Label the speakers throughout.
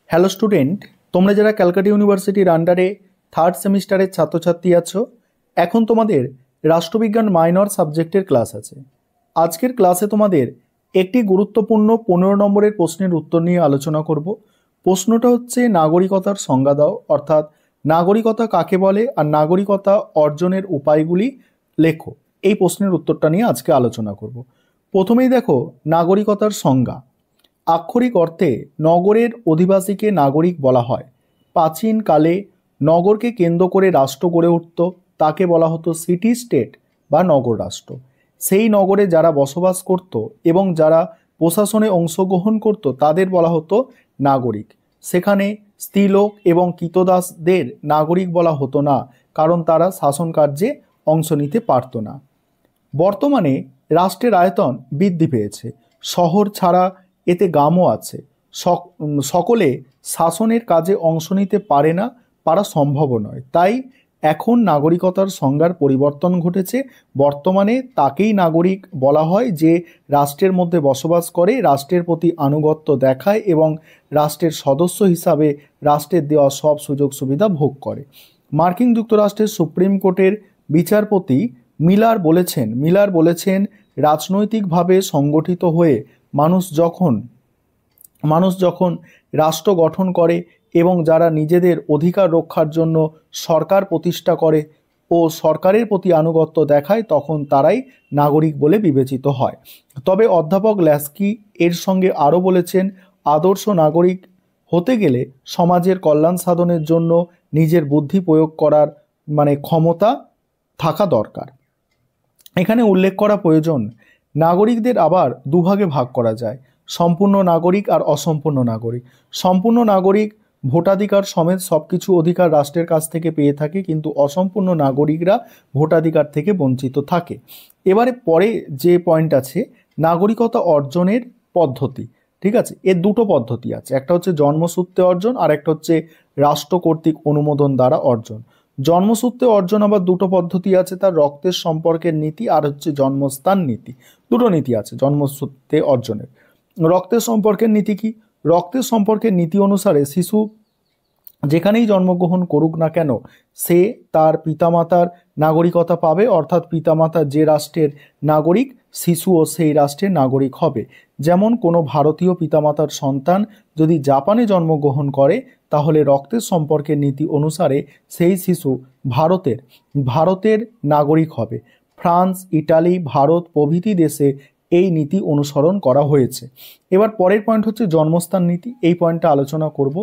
Speaker 1: Hello student, তোমরা যারা ক্যালকাটা ইউনিভার্সিটির আন্ডারে থার্ড সেমিস্টারের ছাত্রছাত্রী আছো, এখন তোমাদের রাষ্ট্রবিজ্ঞান মাইনর সাবজেক্টের ক্লাস আছে। আজকের ক্লাসে তোমাদের একটি গুরুত্বপূর্ণ 15 নম্বরের প্রশ্নের উত্তর নিয়ে আলোচনা করব। প্রশ্নটা হচ্ছে নাগরিকতার সংজ্ঞা দাও, অর্থাৎ নাগরিকতা কাকে বলে আর নাগরিকতা অর্জনের উপায়গুলি লেখো। এই প্রশ্নের উত্তরটা নিয়ে আজকে আলোচনা করব। প্রথমেই দেখো নাগরিকতার সংজ্ঞা। আক্ষরিক অর্থে নগরের অধিবাসীকে নাগরিক বলা হয়। প্রাচীনকালে নগরকে কেন্দ্র করে রাষ্ট্র গড়ে উঠত, তাকে বলা হতো সিটি স্টেট বা নগর রাষ্ট্র। সেই নগরে যারা বসবাস করত এবং যারা প্রশাসনে অংশগ্রহণ করত তাদের বলা হতো নাগরিক। সেখানে স্ত্রীলোক এবং কৃতদাসদের নাগরিক বলা হতো না, কারণ তারা শাসন কার্যে অংশ নিতে পারত না। বর্তমানে রাষ্ট্রের আয়তন বৃদ্ধি পেয়েছে, শহর ছাড়া এতে গ্রামও আছে। সকলে শাসনের কাজে অংশ নিতে পারে না, পারা সম্ভবও নয়। তাই এখন নাগরিকতার সংজ্ঞার পরিবর্তন ঘটেছে। বর্তমানে তাকেই নাগরিক বলা হয় যে রাষ্ট্রের মধ্যে বসবাস করে, রাষ্ট্রের প্রতি আনুগত্য দেখায় এবং রাষ্ট্রের সদস্য হিসাবে রাষ্ট্রের দেওয়া সব সুযোগ সুবিধা ভোগ করে। মার্কিন যুক্তরাষ্ট্রের সুপ্রিম কোর্টের বিচারপতি মিলার বলেছেন রাজনৈতিকভাবে সংগঠিত হয়ে মানুষ যখন রাষ্ট্র গঠন করে এবং যারা নিজেদের অধিকার রক্ষার জন্য সরকার প্রতিষ্ঠা করে ও সরকারের প্রতি আনুগত্য দেখায়, তখন তারাই নাগরিক বলে বিবেচিত হয়। তবে অধ্যাপক ল্যাস্কি এর সঙ্গে আরও বলেছেন, আদর্শ নাগরিক হতে গেলে সমাজের কল্যাণ সাধনের জন্য নিজের বুদ্ধি প্রয়োগ করার ক্ষমতা থাকা দরকার। এখানে উল্লেখ করা প্রয়োজন, নাগরিকদের আবার দুভাগে ভাগ করা যায়, সম্পূর্ণ নাগরিক আর অসম্পূর্ণ নাগরিক। সম্পূর্ণ নাগরিক ভোটাধিকার সমেত সব কিছু অধিকার রাষ্ট্রের কাছ থেকে পেয়ে থাকে, কিন্তু অসম্পূর্ণ নাগরিকরা ভোটাধিকার থেকে বঞ্চিত থাকে। এবারে পরে যে পয়েন্ট আছে, নাগরিকতা অর্জনের পদ্ধতি। ঠিক আছে, এর দুটো পদ্ধতি আছে, একটা হচ্ছে জন্মসূত্রে অর্জন আর একটা হচ্ছে রাষ্ট্র কর্তৃক অনুমোদন দ্বারা অর্জন। জন্মসূত্রে অর্জন আবার দুটো পদ্ধতি আছে, তার রক্তের সম্পর্কের নীতি আর হচ্ছে জন্মস্থান নীতি। দুটো নীতি আছে জন্মসূত্রে অর্জনের। রক্তের সম্পর্কের নীতি কি? রক্তের সম্পর্কের নীতি অনুসারে শিশু যেখানেই জন্মগ্রহণ করুক না কেন, সে তার পিতামাতার নাগরিকতা পাবে, অর্থাৎ পিতামাতা যে রাষ্ট্রের নাগরিক, শিশুও সেই রাষ্ট্রের নাগরিক হবে। যেমন কোনো ভারতীয় পিতামাতার সন্তান যদি জাপানে জন্মগ্রহণ করে, তাহলে রক্তের সম্পর্কের নীতি অনুসারে সেই শিশু ভারতের নাগরিক হবে। ফ্রান্স, ইটালি, ভারত প্রভৃতি দেশে এই নীতি অনুসরণ করা হয়েছে। এবার পরের পয়েন্ট হচ্ছে জন্মস্থান নীতি। এই পয়েন্টটা আলোচনা করব।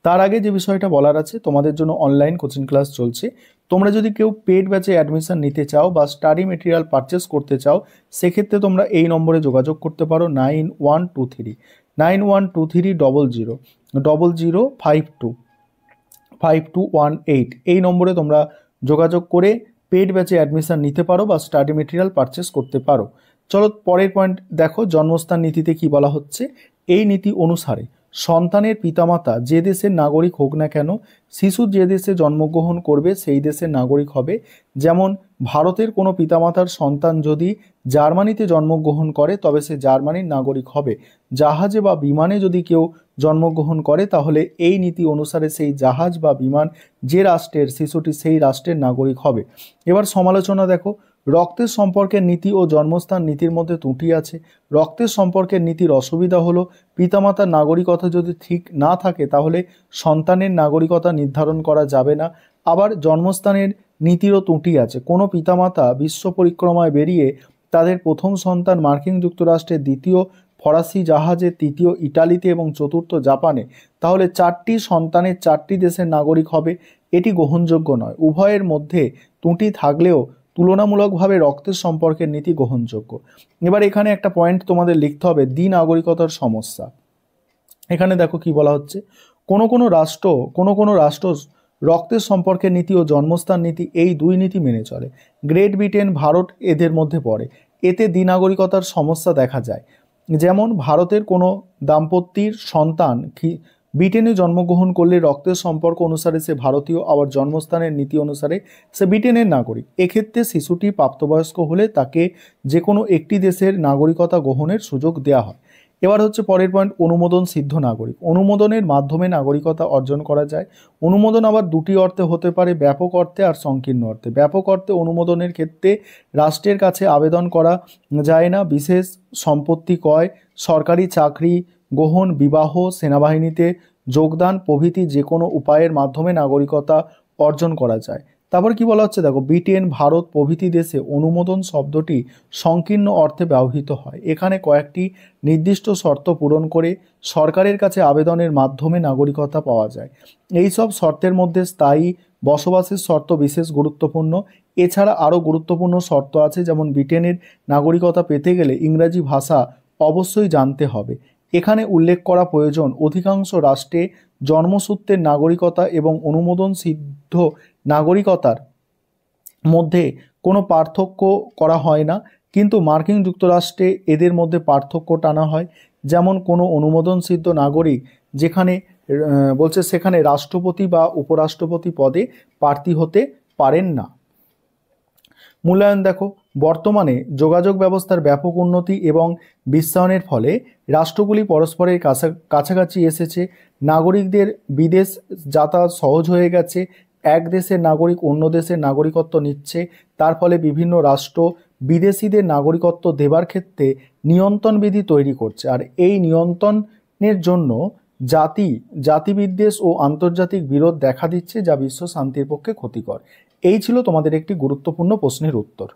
Speaker 1: তার আগে যে বিষয়টা বলার আছে, তোমাদের জন্য অনলাইন কোচিং ক্লাস চলছে। তোমরা যদি কেউ পেড ব্যাচে অ্যাডমিশন নিতে চাও বা স্টাডি মেটেরিয়াল পারচেস করতে চাও, সেক্ষেত্রে তোমরা এই নম্বরে যোগাযোগ করতে পারো, 91230000525218। এই নম্বরে তোমরা যোগাযোগ করে পেড ব্যাচে অ্যাডমিশন নিতে পারো বা স্টাডি মেটেরিয়াল পারচেস করতে পারো। চলো পরের পয়েন্ট দেখো, জন্মস্থান নীতিতে কি বলা হচ্ছে। এই নীতি অনুসারে সন্তানের পিতামাতা যে দেশের নাগরিক হোক না কেন, শিশু যে দেশে জন্মগ্রহণ করবে সেই দেশের নাগরিক হবে। যেমন ভারতের কোনো পিতামাতার সন্তান যদি জার্মানিতে জন্মগ্রহণ করে, তবে সে জার্মানির নাগরিক হবে। জাহাজে বা বিমানে যদি কেউ জন্মগ্রহণ করে, তাহলে এই নীতি অনুসারে সেই জাহাজ বা বিমান যে রাষ্ট্রের, শিশুটি সেই রাষ্ট্রের নাগরিক হবে। এবার সমালোচনা দেখো, রক্তের সম্পর্কের নীতি ও জন্মস্থান নীতির মধ্যে ত্রুটি আছে। রক্তের সম্পর্কের নীতির অসুবিধা হলো, পিতামাতার নাগরিকতা যদি ঠিক না থাকে তাহলে সন্তানের নাগরিকতা নির্ধারণ করা যাবে না। আবার জন্মস্থানের নীতিরও ত্রুটি আছে। কোনো পিতামাতা বিশ্ব পরিক্রমায় বেরিয়ে তাদের প্রথম সন্তান মার্কিন যুক্তরাষ্ট্রের, দ্বিতীয় ফরাসি জাহাজে, তৃতীয় ইটালিতে এবং চতুর্থ জাপানে, তাহলে 4টি সন্তানের 4টি দেশের নাগরিক হবে। এটি গ্রহণযোগ্য নয়। উভয়ের মধ্যে ত্রুটি থাকলেও তুলনামূলকভাবে রক্তের সম্পর্কের নীতি গ্রহণযোগ্য। এবার এখানে একটা পয়েন্ট তোমাদের লিখতে হবে, দ্বি-নাগরিকতার সমস্যা। এখানে দেখো কি বলা হচ্ছে, কোনো কোনো রাষ্ট্র রক্তের সম্পর্কের নীতি ও জন্মস্থান নীতি এই দুই নীতি মেনে চলে। গ্রেট ব্রিটেন, ভারত এদের মধ্যে পড়ে। এতে দ্বি-নাগরিকতার সমস্যা দেখা যায়। যেমন ভারতের কোনো দাম্পত্যের সন্তান ব্রিটেনে জন্মগ্রহণ করলে রক্তের সম্পর্ক অনুসারে সে ভারতীয়, আবার জন্মস্থানের নীতি অনুসারে সে ব্রিটেনের নাগরিক। এক্ষেত্রে শিশুটি প্রাপ্তবয়স্ক হলে তাকে যে কোনো একটি দেশের নাগরিকতা গ্রহণের সুযোগ দেওয়া হয়। এবার হচ্ছে পরের পয়েন্ট, অনুমোদন সিদ্ধ নাগরিক। অনুমোদনের মাধ্যমে নাগরিকতা অর্জন করা যায়। অনুমোদন আবার দুটি অর্থে হতে পারে, ব্যাপক অর্থে আর সংকীর্ণ অর্থে। ব্যাপক অর্থে অনুমোদনের ক্ষেত্রে রাষ্ট্রের কাছে আবেদন করা যায় না। বিশেষ সম্পত্তি ক্রয়, সরকারি চাকরি গ্রহণ, বিবাহ, সেনাবাহিনীতে যোগদান প্রভৃতি যে কোনো উপায়ের মাধ্যমে নাগরিকতা অর্জন করা যায়। তারপর কি বলা হচ্ছে দেখো, ব্রিটেন, ভারত প্রভৃতি দেশে অনুমোদন শব্দটি সংকীর্ণ অর্থে ব্যবহৃত হয়। এখানে কয়েকটি নির্দিষ্ট শর্ত পূরণ করে সরকারের কাছে আবেদনের মাধ্যমে নাগরিকতা পাওয়া যায়। এই সব শর্তের মধ্যে স্থায়ী বসবাসের শর্ত বিশেষ গুরুত্বপূর্ণ। এছাড়া আরও গুরুত্বপূর্ণ শর্ত আছে, যেমন ব্রিটেনের নাগরিকতা পেতে গেলে ইংরাজি ভাষা অবশ্যই জানতে হবে। এখানে উল্লেখ করা প্রয়োজন, অধিকাংশ রাষ্ট্রে জন্মসূত্রের নাগরিকতা এবং অনুমোদন সিদ্ধ নাগরিকতার মধ্যে কোনো পার্থক্য করা হয় না, কিন্তু মার্কিন যুক্তরাষ্ট্রে এদের মধ্যে পার্থক্য টানা হয়। যেমন কোনো অনুমোদন সিদ্ধ নাগরিক যেখানে বলছে সেখানে রাষ্ট্রপতি বা উপরাষ্ট্রপতি পদে প্রার্থী হতে পারেন না। মূল্যায়ন দেখো, বর্তমানে যোগাযোগ ব্যবস্থার ব্যাপক উন্নতি এবং বিশ্বায়নের ফলে রাষ্ট্রগুলি পরস্পরের কাছাকাছি এসেছে। নাগরিকদের বিদেশ যাতায়াত সহজ হয়ে গেছে। এক দেশের নাগরিক অন্য দেশের নাগরিকত্ব নিচ্ছে। তার ফলে বিভিন্ন রাষ্ট্র বিদেশিদের নাগরিকত্ব দেবার ক্ষেত্রে নিয়ন্ত্রণ বিধি তৈরি করছে, আর এই নিয়ন্ত্রণের জন্য জাতিবিদ্বেষ ও আন্তর্জাতিক বিরোধ দেখা দিচ্ছে, যা বিশ্ব শান্তির পক্ষে ক্ষতিকর। এই ছিল তোমাদের একটি গুরুত্বপূর্ণ প্রশ্নের উত্তর।